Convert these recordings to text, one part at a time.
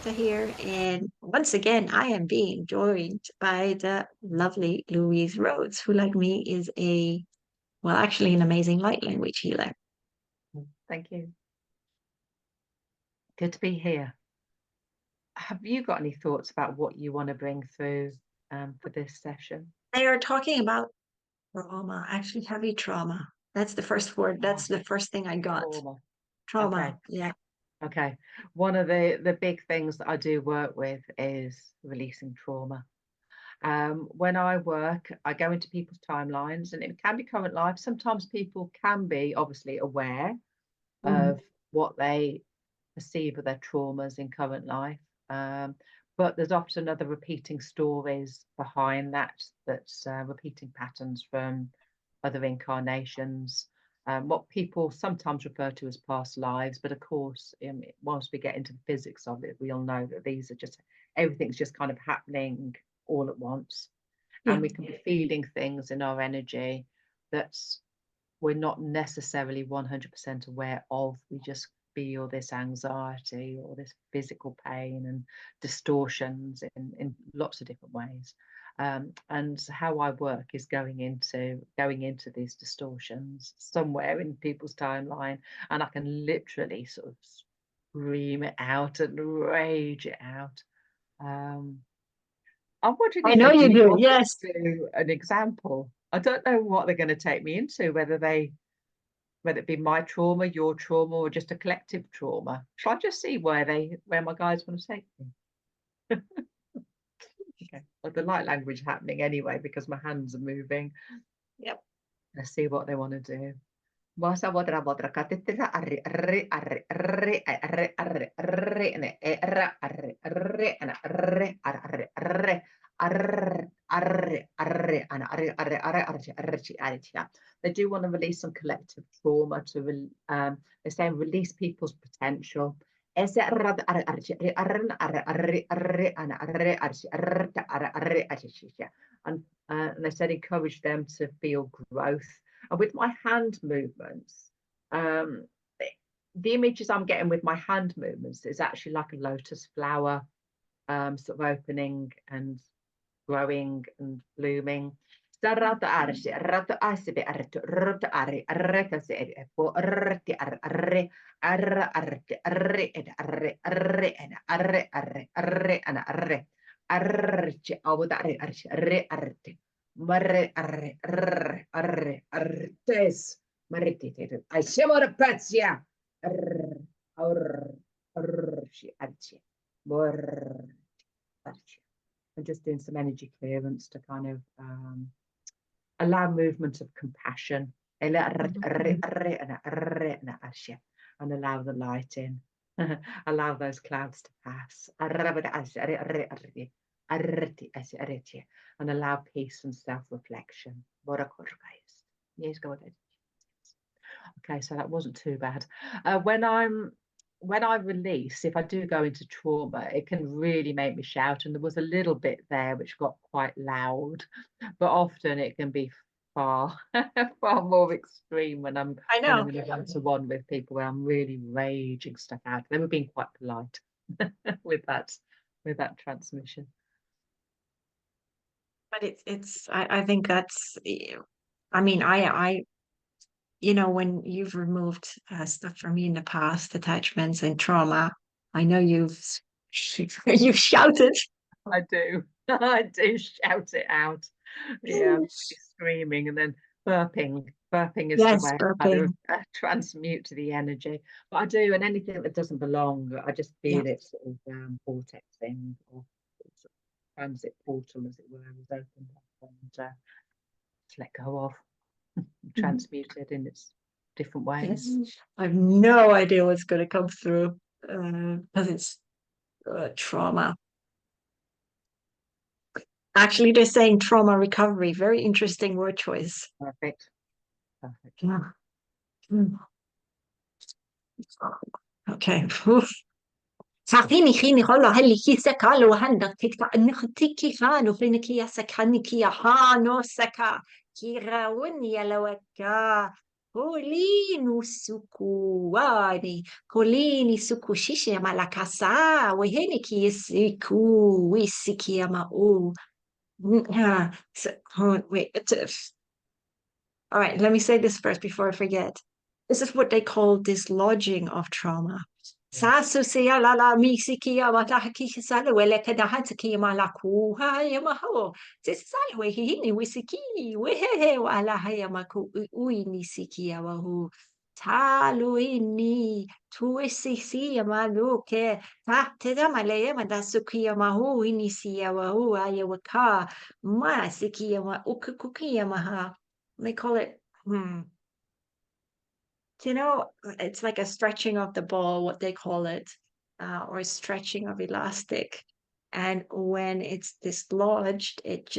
Rita here, and once again, I am being joined by the lovely Louise Rhodes, who, like me, is actually an amazing light language healer. Thank you. Good to be here. Have you got any thoughts about what you want to bring through for this session? They are talking about trauma, actually heavy trauma. That's the first word. That's the first thing I got. Trauma. Okay. Yeah. Okay. One of the big things that I do work with is releasing trauma. When I work, I go into people's timelines, and it can be current life. Sometimes people can be obviously aware of what they perceive of their traumas in current life. But there's often other repeating stories behind that's repeating patterns from other incarnations, what people sometimes refer to as past lives. But of course, once we get into the physics of it, we all know that these are just, everything's just kind of happening all at once. Yeah. And we can be feeling things in our energy that's we're not necessarily 100% aware of. We just feel this anxiety or this physical pain and distortions in lots of different ways. And how I work is going into these distortions somewhere in people's timeline, and I can literally sort of scream it out and rage it out. I'm wondering I know you do. Yes. do an example. I don't know what they're going to take me into, whether it be my trauma, your trauma, or just a collective trauma. Shall I just see where my guys want to take me? Okay. Well, the light language happening anyway because my hands are moving. Yep. Let's see what they want to do. They do want to release some collective trauma they say release people's potential. And they said encourage them to feel growth. And with my hand movements, the images I'm getting with my hand movements is actually like a lotus flower, sort of opening and growing and blooming. I'm just doing some energy clearance to kind of allow movement of compassion and allow the light in. Allow those clouds to pass and allow peace and self-reflection. Okay, so that wasn't too bad. When I release, if I do go into trauma, it can really make me shout. And there was a little bit there which got quite loud, but often it can be far more extreme when I'm in a one-to-one with people where I'm really raging stuff out. They were being quite polite with that transmission. But I think that's, I mean, I when you've removed stuff from me in the past, attachments and trauma, I know you've shouted. I do. I do shout it out. Yeah, screaming and then burping. Burping is the way I kind of transmute to the energy. But I do, and anything that doesn't belong, I just feel it sort of vortexing or sort of transit portal, as it were, is opened up and just let go of, transmuted in its different ways. Yes. I have no idea what's going to come through because it's trauma. Actually, they're saying trauma recovery. Very interesting word choice. Perfect. Yeah. Okay. Safini khini hola heli kisa kalo handa tikta nikhtiki khano finiki sakani kia hano saka kira wun yalawaka Kolini suku wani, kolini suku shishi malakasa, weheni ki isiku, wisiki ama u. Wait, all right, let me say this first before I forget. This is what they call dislodging of trauma. Sasu siya lala misikia watahaki sala wele kadahataki malaku hayamaho. Sisalwe hihini wisiki wehehe wala hayamaku uini sikia wahu. Taluini tuisisi maluke ta teda malaya madasukia mahu inisia wahu ayawaka ma sikia ma ukukukia maha. They call it it's like a stretching of the ball, what they call it, or stretching of elastic. And when it's dislodged, it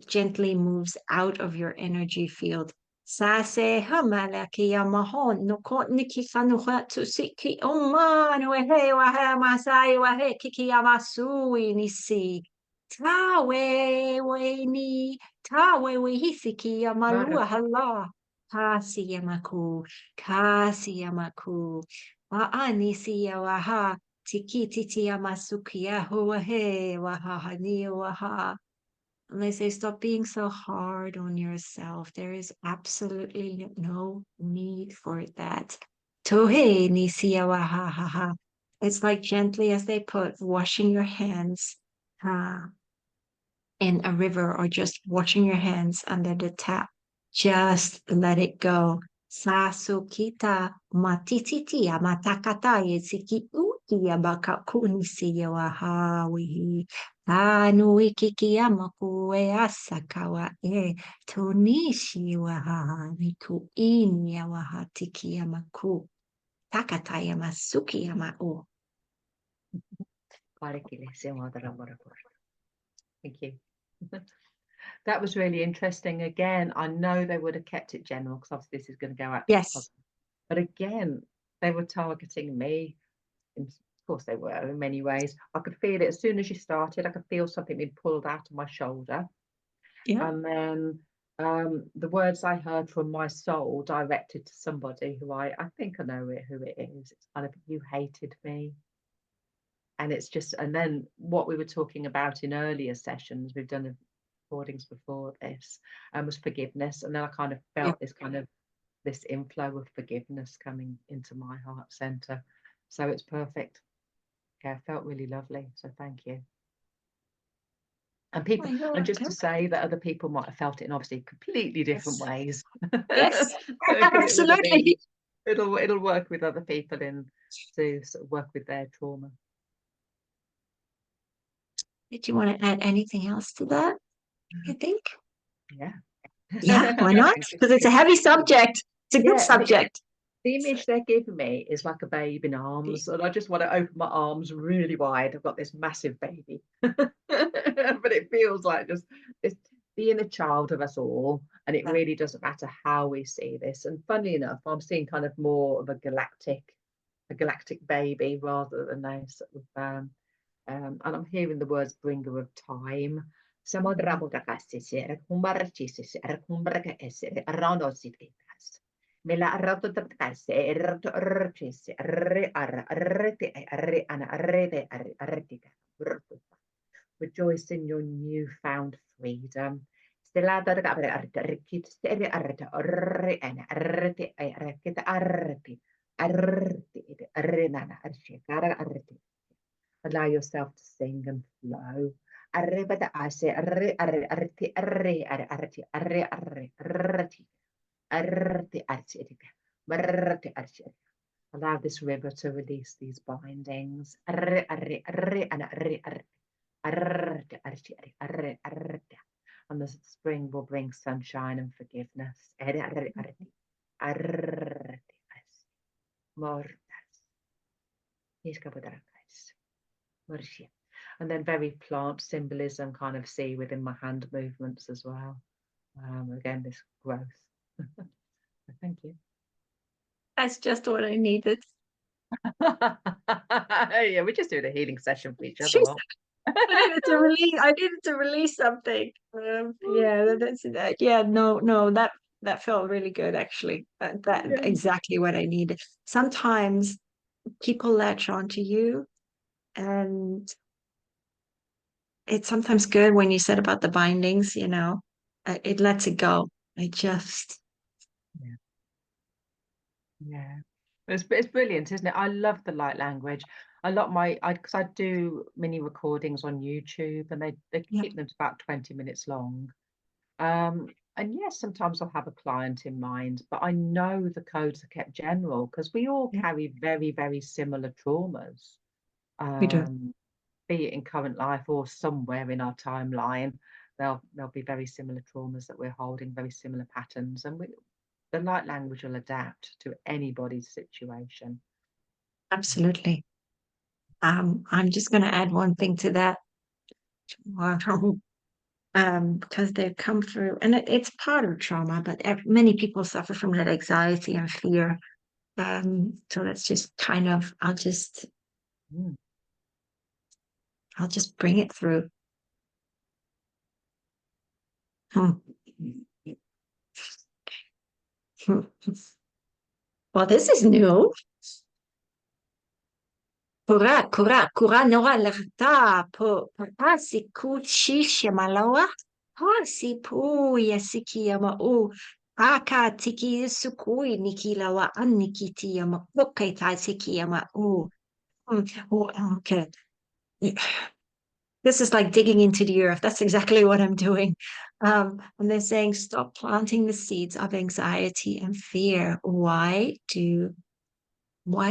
gently moves out of your energy field. Sase hamalaki yamahon no kot niki fanuhatu siki omano ehe wahe masai wahe kiki yamasui nisi. Tawe we ni tawe we hisiki yamalua hala. Kasi yamaku, waani siya waha, tiki titi yamasukia huahe, waha hani waha. And they say, stop being so hard on yourself. There is absolutely no need for that. Tohe ni siya waha ha ha. It's like gently as they put washing your hands in a river or just washing your hands under the tap. Just let it go. Sasukita matititia matakata yetsiki ukia baka kunisiya wahawi. Tanu ikikia makue asakawa tonishi waha miku inya wahatikia maku. Takataya masuki yamau. Thank you. That was really interesting. Again, I know they would have kept it general because obviously this is going to go out. Yes. But again, they were targeting me. Of course, they were in many ways. I could feel it as soon as you started. I could feel something being pulled out of my shoulder. Yeah. And then the words I heard from my soul directed to somebody who I think I know who it is. It's kind of, you hated me. And it's just, and then what we were talking about in earlier sessions, we've done recordings before this, was forgiveness. And then I kind of felt this kind of, this inflow of forgiveness coming into my heart center. So it's perfect. Yeah, it felt really lovely. So thank you. And people, and just to say that other people might have felt it in obviously completely different ways. Yes, absolutely. It'll work with other people to sort of work with their trauma. Did you want to add anything else to that? I think. Yeah. Yeah, why not? Because it's a heavy subject. It's a good subject. The image they're giving me is like a babe in arms, and I just want to open my arms really wide. I've got this massive baby, but it feels like just this, the inner child of us all, and it really doesn't matter how we see this. And funnily enough, I'm seeing kind of more of a galactic baby rather than a sort of and I'm hearing the words bringer of time. Rejoice in your newfound freedom. Allow yourself to sing and flow. Allow this river to release these bindings. And the spring will bring sunshine and forgiveness. And then very plant symbolism kind of see within my hand movements as well. Again, this growth. Thank you. That's just what I needed. Yeah, we're just doing a healing session for each other. I needed to release something. Yeah, that's that. Yeah, no, that That felt really good, actually. That Yeah. exactly what I needed. Sometimes people latch onto you, and it's sometimes good when you said about the bindings, it lets it go. I just, Yeah. Yeah. It's brilliant, isn't it? I love the light language. A lot of because I do mini recordings on YouTube, and they yeah, keep them to about 20 minutes long. And yes, sometimes I'll have a client in mind, but I know the codes are kept general because we all yeah, carry very, very similar traumas, we do. um, be it in current life or somewhere in our timeline. There'll be very similar traumas that we're holding, very similar patterns, and the light language will adapt to anybody's situation. Absolutely. I'm just going to add one thing to that. Because they come through, and it's part of trauma, but many people suffer from that anxiety and fear. So that's just kind of, Mm. I'll just bring it through. Hmm. Hmm. Well, this is new. Kura nora lerta po pasi ku shisha malawa. Pasi pu yasiki yama u. Aka tiki sukui nikilawa annikiti yama. Okay, siki yama u. Okay. This is like digging into the earth. That's exactly what I'm doing. And they're saying, stop planting the seeds of anxiety and fear. Why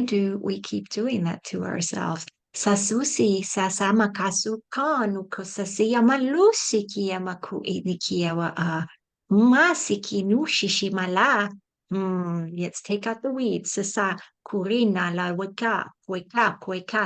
do we keep doing that to ourselves? Sasusi sasama kasukanu kosasiyama lusikiyama kuidikiyawa masiki nushishimala. Let's take out the weeds. Sasa kurina la weka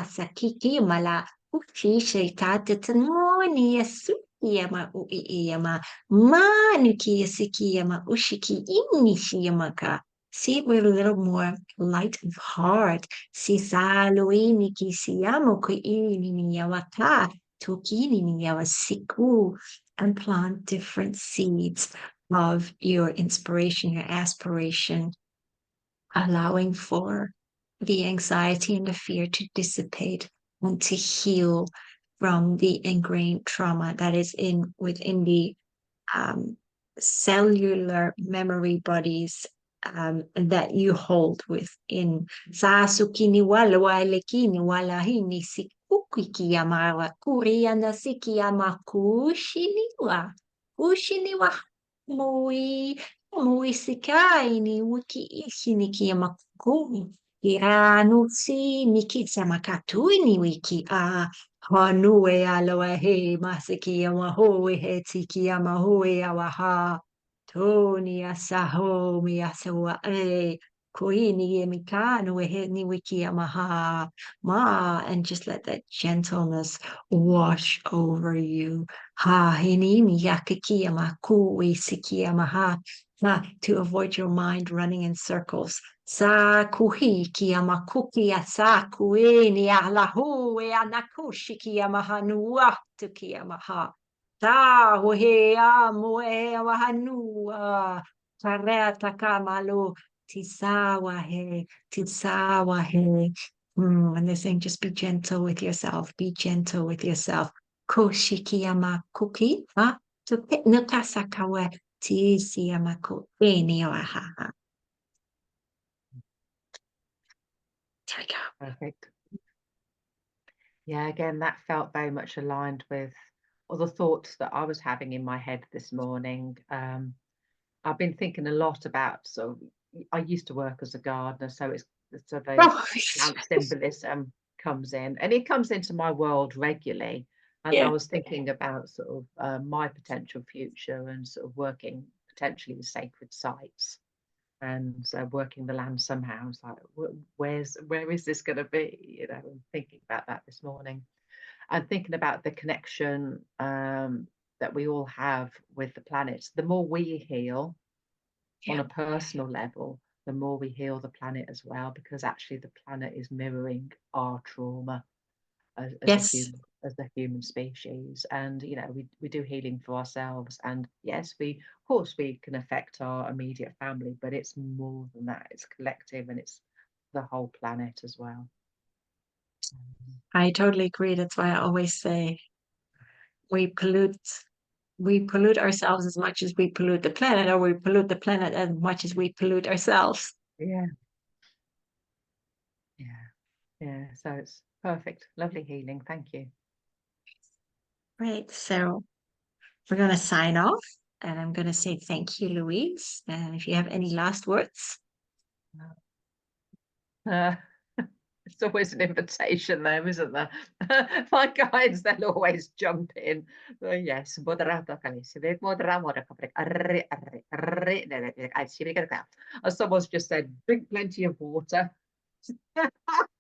sakiki mala ushishe tatatani yasukiyama uiyama manuki yasikiyama ushiki inishiyamaka. See, we're a little more light of heart. Si saluini ki siamo ki ini ni yawata, tokini ni yawasiku, and plant different seeds of your inspiration, your aspiration, allowing for the anxiety and the fear to dissipate and to heal from the ingrained trauma that is within the um, cellular memory bodies that you hold within. Sasukini wala wale kini wala hini sikuki kiyamawa kuriana sikiyama kushiniwa mui mui sikai ni wiki ishi ni kiyamaku kiranu si nikisama katui ni wiki Hanue aloha he masiki amahoe he tiki amahoe awaha. Tony asaho mi asawa e. Koini e mikano e he ni wiki amaha. And just let that gentleness wash over you. Ha hini mi yakiki amaku e siki amaha. To avoid your mind running in circles. Sa kuhi ki amakuki asa kueni alahu e anakushi ki amahanua tu ki amaha. Ta huhe amu e wahanua. Tarea takamalo tisawa he. And they're saying just be gentle with yourself. Be gentle with yourself. Koshiki amakuki. To nutasakawe tisi amaku eni waha. There we go. Perfect. Yeah, again, that felt very much aligned with all the thoughts that I was having in my head this morning. I've been thinking a lot about, so I used to work as a gardener, so the Oh, plant symbolism comes in, and it comes into my world regularly. And I yeah. was thinking about sort of my potential future and sort of working potentially with sacred sites and working the land somehow. It's like, where is this going to be? I'm thinking about that this morning, and thinking about the connection that we all have with the planet. The more we heal on Yeah. a personal level, the more we heal the planet as well, because actually the planet is mirroring our trauma as a Yes. human as the human species. And you know, we do healing for ourselves, and yes, we of course we can affect our immediate family, but it's more than that. It's collective, and it's the whole planet as well. I totally agree. That's why I always say we pollute we pollute ourselves as much as we pollute the planet, or we pollute the planet as much as we pollute ourselves. Yeah, yeah, yeah. So it's perfect, lovely healing. Thank you. Right. So we're going to sign off, and I'm going to say thank you, Louise. And if you have any last words. Uh, it's always an invitation there, isn't there? My guides, they'll always jump in. So yes, moderato carissimi, moderato as someone's just said, drink plenty of water.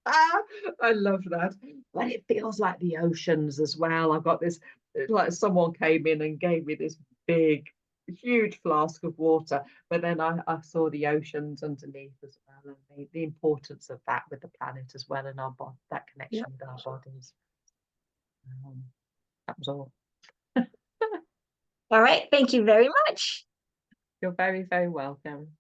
I love that. And it feels like the oceans as well. I've got this, it's like someone came in and gave me this big, huge flask of water, but then I saw the oceans underneath as well, and the importance of that with the planet as well, and our body, that Yeah. connection with our bodies. That was all. All right. Thank you very much. You're very, very welcome.